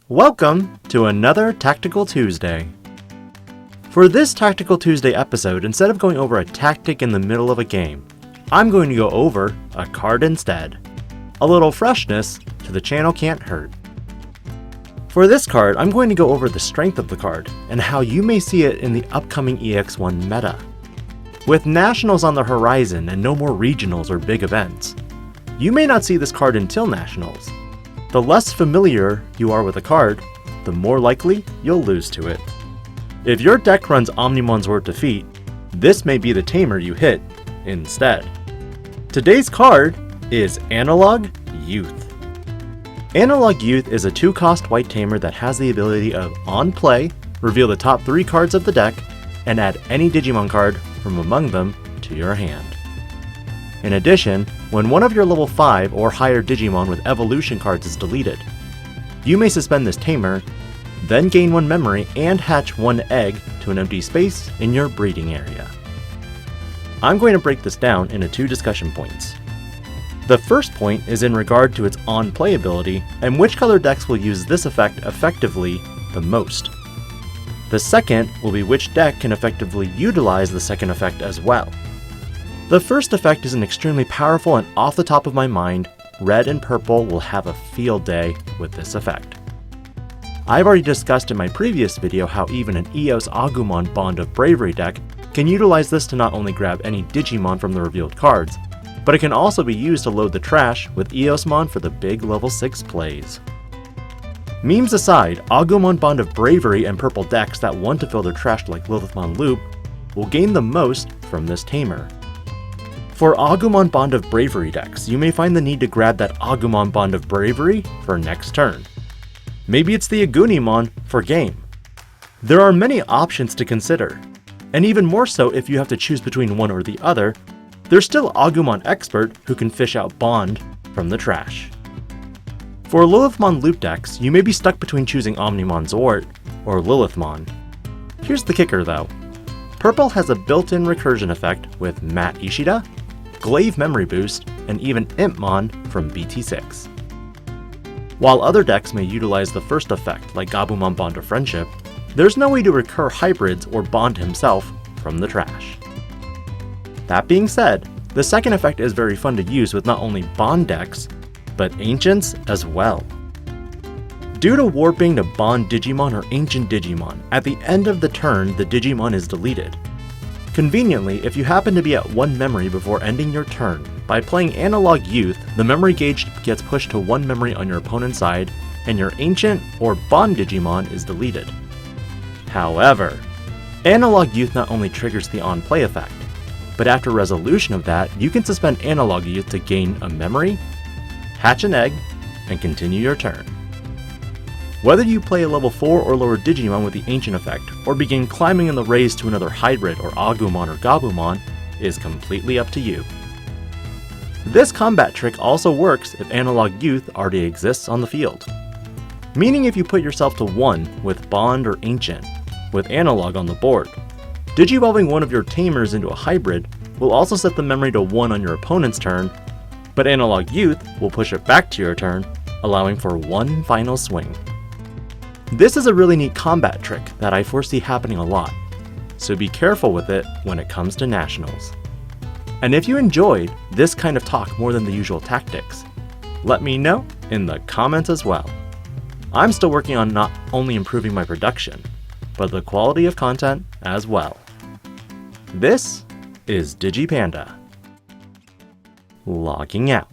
Welcome to another Tactical Tuesday. For this Tactical Tuesday episode, instead of going over a tactic in the middle of a game, I'm going to go over a card instead. A little freshness to the channel can't hurt. For this card, I'm going to go over the strength of the card and how you may see it in the upcoming EX1 meta. With Nationals on the horizon and no more regionals or big events, you may not see this card until Nationals. The less familiar you are with a card, the more likely you'll lose to it. If your deck runs Omnimon's Word Defeat, this may be the tamer you hit instead. Today's card is Analog Youth. Analog Youth is a 2-cost white tamer that has the ability of, on play, reveal the top 3 cards of the deck and add any Digimon card from among them to your hand. In addition, when one of your level 5 or higher Digimon with evolution cards is deleted, you may suspend this tamer, then gain 1 memory and hatch 1 egg to an empty space in your breeding area. I'm going to break this down into 2 discussion points. The first point is in regard to its on-play ability and which color decks will use this effect effectively the most. The second will be which deck can effectively utilize the second effect as well. The first effect is an extremely powerful and off the top of my mind, red and purple will have a field day with this effect. I've already discussed in my previous video how even an EOS Agumon Bond of Bravery deck can utilize this to not only grab any Digimon from the revealed cards, but it can also be used to load the trash with Eosmon for the big level 6 plays. Memes aside, Agumon Bond of Bravery and purple decks that want to fill their trash like Lilithmon Loop will gain the most from this tamer. For Agumon Bond of Bravery decks, you may find the need to grab that Agumon Bond of Bravery for next turn. Maybe it's the Agunimon for game. There are many options to consider, and even more so if you have to choose between one or the other, there's still Agumon Expert who can fish out Bond from the trash. For Lilithmon Loop decks, you may be stuck between choosing Omnimon Zort or Lilithmon. Here's the kicker though. Purple has a built-in recursion effect with Matt Ishida, Glaive Memory Boost, and even Impmon from BT6. While other decks may utilize the first effect like Gabumon Bond of Friendship, there's no way to recur hybrids or Bond himself from the trash. That being said, the second effect is very fun to use with not only Bond decks, but Ancients as well. Due to warping to Bond Digimon or Ancient Digimon, at the end of the turn the Digimon is deleted. Conveniently, if you happen to be at 1 memory before ending your turn, by playing Analog Youth, the memory gauge gets pushed to 1 memory on your opponent's side, and your Ancient or Bond Digimon is deleted. However, Analog Youth not only triggers the on-play effect, but after resolution of that, you can suspend Analog Youth to gain a memory, hatch an egg, and continue your turn. Whether you play a level 4 or lower Digimon with the Ancient effect, or begin climbing in the race to another hybrid or Agumon or Gabumon, is completely up to you. This combat trick also works if Analog Youth already exists on the field. Meaning if you put yourself to 1 with Bond or Ancient, with Analog on the board, Digivolving one of your tamers into a hybrid will also set the memory to 1 on your opponent's turn, but Analog Youth will push it back to your turn, allowing for 1 final swing. This is a really neat combat trick that I foresee happening a lot, so be careful with it when it comes to Nationals. And if you enjoyed this kind of talk more than the usual tactics, let me know in the comments as well. I'm still working on not only improving my production, but the quality of content as well. This is DIGI-PANDA, logging out.